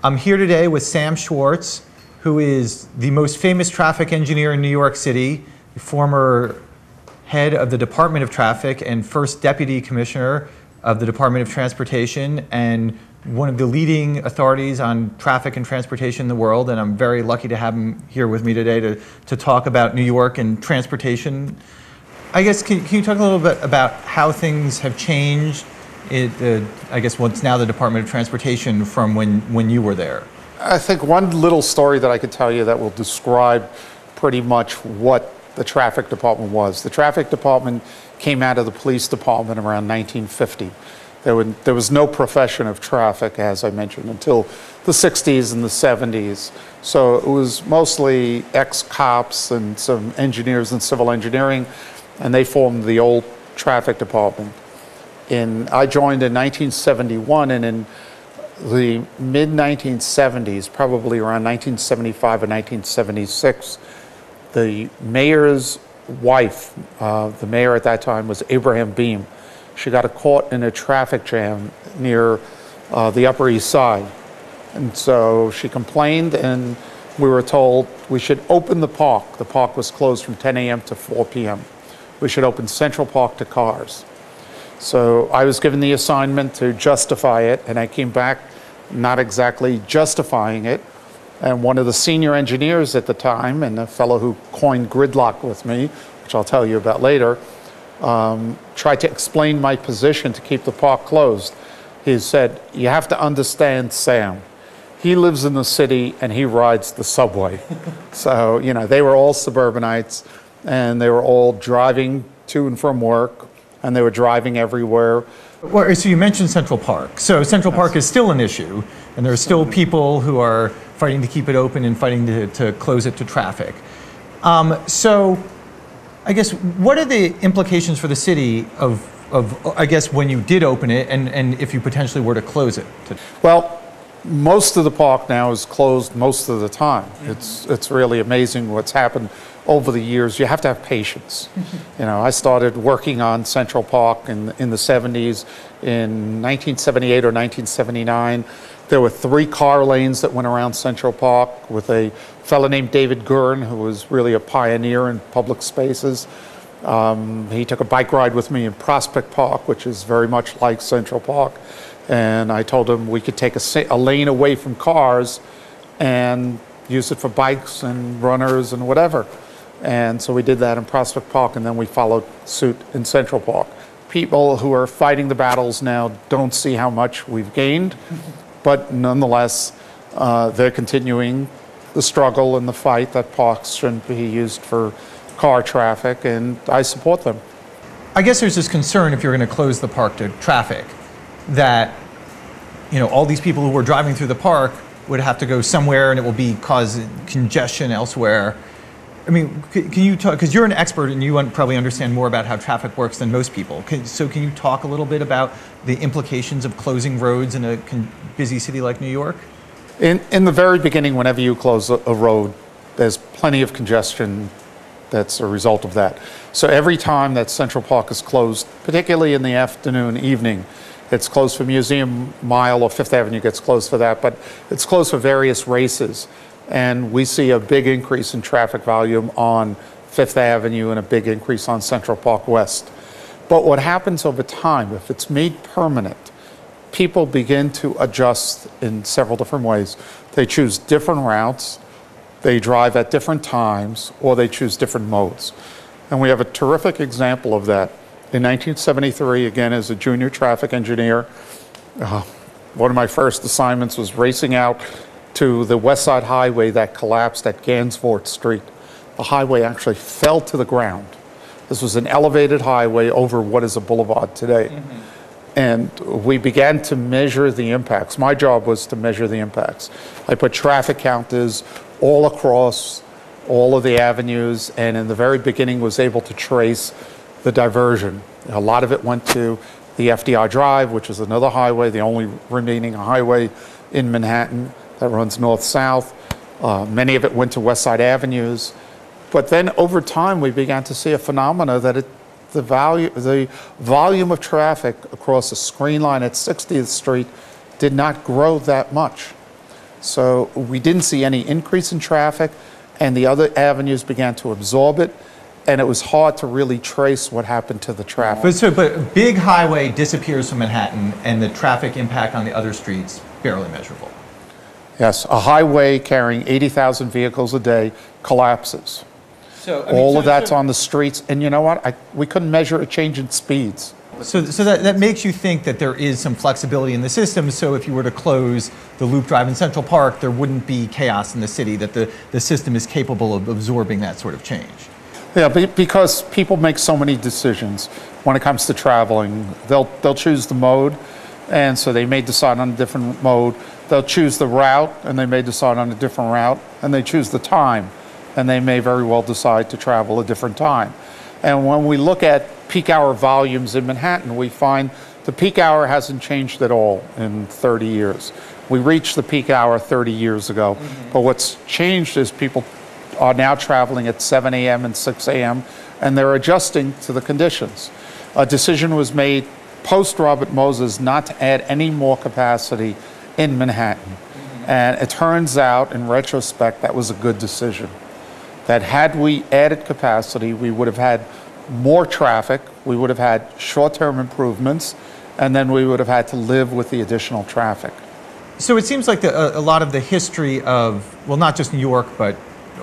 I'm here today with Sam Schwartz, who is the most famous traffic engineer in New York City, the former head of the Department of Traffic and first deputy commissioner of the Department of Transportation, and one of the leading authorities on traffic and transportation in the world. And I'm very lucky to have him here with me today to talk about New York and transportation. I guess, can you talk a little bit about how things have changed, I guess what's now the Department of Transportation from when you were there? I think one little story that I could tell you that will describe pretty much what the traffic department was. The traffic department came out of the police department around 1950. There was no profession of traffic, as I mentioned, until the 60s and the 70s. So it was mostly ex-cops and some engineers in civil engineering, and they formed the old traffic department. I joined in 1971, and in the mid-1970s, probably around 1975 or 1976, the mayor's wife, the mayor at that time was Abraham Beam. She got caught in a traffic jam near the Upper East Side. And so she complained, and we were told we should open the park. The park was closed from 10 a.m. to 4 p.m. We should open Central Park to cars. So I was given the assignment to justify it, and I came back not exactly justifying it. And one of the senior engineers at the time, and a fellow who coined Gridlock with me, which I'll tell you about later, tried to explain my position to keep the park closed. He said, "You have to understand Sam. He lives in the city and he rides the subway." So, you know, they were all suburbanites, and they were all driving to and from work, and they were driving everywhere. Well, so you mentioned Central Park. So Central Park is still an issue, and there are still people who are fighting to keep it open and fighting to close it to traffic. So I guess, what are the implications for the city of I guess, when you did open it, and if you potentially were to close it? Well, most of the park now is closed most of the time. It's really amazing what's happened over the years. You have to have patience. You know, I started working on Central Park in the 70s. In 1978 or 1979, there were 3 car lanes that went around Central Park with a fellow named David Gurn, who was really a pioneer in public spaces. He took a bike ride with me in Prospect Park, which is very much like Central Park. And I told him we could take a lane away from cars and use it for bikes and runners and whatever. And so we did that in Prospect Park, and then we followed suit in Central Park. People who are fighting the battles now don't see how much we've gained, but nonetheless, they're continuing the struggle and the fight that parks shouldn't be used for car traffic, and I support them. I guess there's this concern, if you're going to close the park to traffic, that, you know, all these people who were driving through the park would have to go somewhere, and it will cause congestion elsewhere. I mean, can you talk, because you're an expert and you probably understand more about how traffic works than most people. So can you talk a little bit about the implications of closing roads in a busy city like New York? In the very beginning, whenever you close a road, there's plenty of congestion that's a result of that. So every time that Central Park is closed, particularly in the afternoon, evening, it's closed for Museum Mile, or Fifth Avenue gets closed for that, but it's closed for various races. And we see a big increase in traffic volume on Fifth Avenue and a big increase on Central Park West. But what happens over time, if it's made permanent, people begin to adjust in several different ways. They choose different routes, they drive at different times, or they choose different modes. And we have a terrific example of that. In 1973, again, as a junior traffic engineer, one of my first assignments was racing out to the West Side Highway that collapsed at Gansevoort Street. The highway actually fell to the ground. This was an elevated highway over what is a boulevard today. And we began to measure the impacts. My job was to measure the impacts. I put traffic counters all across all of the avenues, and in the very beginning was able to trace the diversion. A lot of it went to the FDR Drive, which is another highway, the only remaining highway in Manhattan that runs north-south. Many of it went to West Side Avenues. But then over time, we began to see a phenomena that the volume of traffic across a screen line at 60th Street did not grow that much. So we didn't see any increase in traffic, and the other avenues began to absorb it, and it was hard to really trace what happened to the traffic. But a big highway disappears from Manhattan, and the traffic impact on the other streets barely measurable. Yes, a highway carrying 80,000 vehicles a day collapses. All of that's on the streets, and you know what? We couldn't measure a change in speeds. So that makes you think that there is some flexibility in the system, so if you were to close the Loop Drive in Central Park, there wouldn't be chaos in the city, that the system is capable of absorbing that sort of change. Yeah, because people make so many decisions when it comes to traveling. They'll choose the mode, and so they may decide on a different mode. They'll choose the route, and they may decide on a different route, and they choose the time, and they may very well decide to travel a different time. And when we look at peak hour volumes in Manhattan, we find the peak hour hasn't changed at all in 30 years. We reached the peak hour 30 years ago, but what's changed is people are now traveling at 7 a.m. and 6 a.m., and they're adjusting to the conditions. A decision was made post-Robert Moses not to add any more capacity in Manhattan. And it turns out, in retrospect, that was a good decision. That had we added capacity, we would have had more traffic, we would have had short-term improvements, and then we would have had to live with the additional traffic. So it seems like a lot of the history of, well, not just New York, but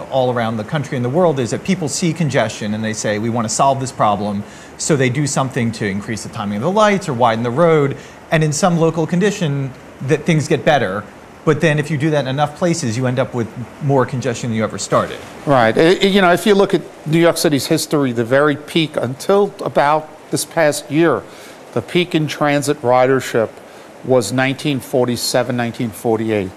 all around the country and the world, is that people see congestion and they say, we want to solve this problem, so they do something to increase the timing of the lights or widen the road, and in some local condition, that things get better. But then if you do that in enough places, you end up with more congestion than you ever started. Right. You know, if you look at New York City's history, the very peak until about this past year, the peak in transit ridership was 1947, 1948,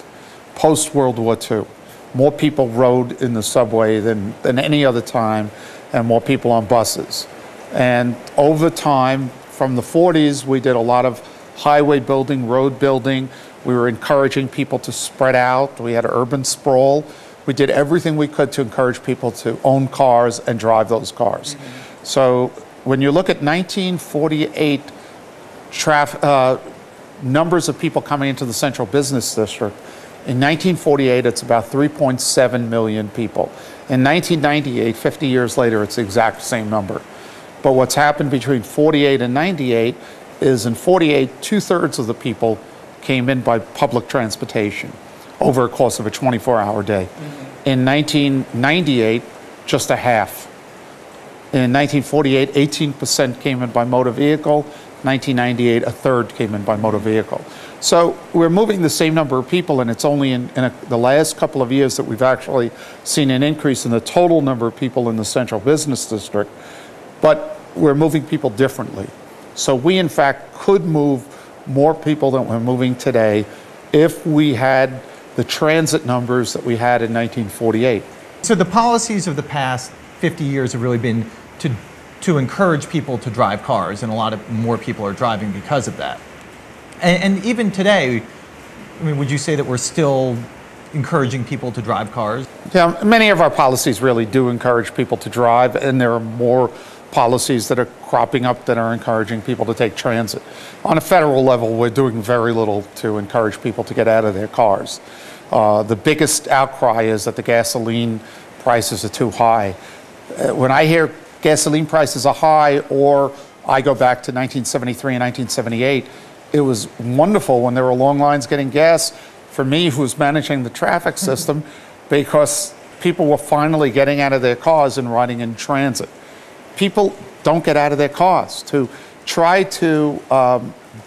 post-World War II. More people rode in the subway than any other time, and more people on buses. And over time, from the 40s, we did a lot of highway building, road building. We were encouraging people to spread out. We had urban sprawl. We did everything we could to encourage people to own cars and drive those cars. So when you look at 1948 numbers of people coming into the Central Business District, in 1948 it's about 3.7 million people. In 1998, 50 years later, it's the exact same number. But what's happened between 48 and 98 is in 48, 2/3 of the people came in by public transportation over a course of a 24-hour day. In 1998, just a half. In 1948, 18% came in by motor vehicle. 1998, a third came in by motor vehicle. So we're moving the same number of people, and it's only in the last couple of years that we've actually seen an increase in the total number of people in the Central Business District. But we're moving people differently. So we, in fact, could move more people than we're moving today if we had the transit numbers that we had in 1948. So the policies of the past 50 years have really been to encourage people to drive cars, and a lot of more people are driving because of that. And even today, I mean, would you say that we're still encouraging people to drive cars? Yeah, many of our policies really do encourage people to drive, and there are more policies that are cropping up that are encouraging people to take transit. On a federal level, we're doing very little to encourage people to get out of their cars. The biggest outcry is that the gasoline prices are too high. When I hear gasoline prices are high, or I go back to 1973 and 1978, it was wonderful when there were long lines getting gas for me, who's managing the traffic system, because people were finally getting out of their cars and riding in transit. People don't get out of their cars. To try to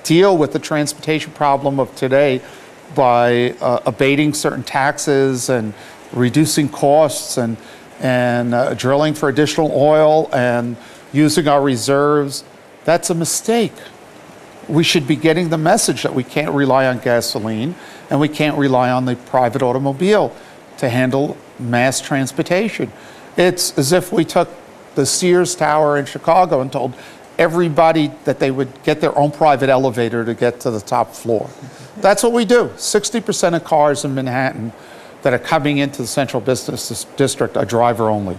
deal with the transportation problem of today by abating certain taxes and reducing costs and drilling for additional oil and using our reserves, that's a mistake. We should be getting the message that we can't rely on gasoline and we can't rely on the private automobile to handle mass transportation. It's as if we took the Sears Tower in Chicago and told everybody that they would get their own private elevator to get to the top floor. That's what we do. 60% of cars in Manhattan that are coming into the Central Business District are driver only.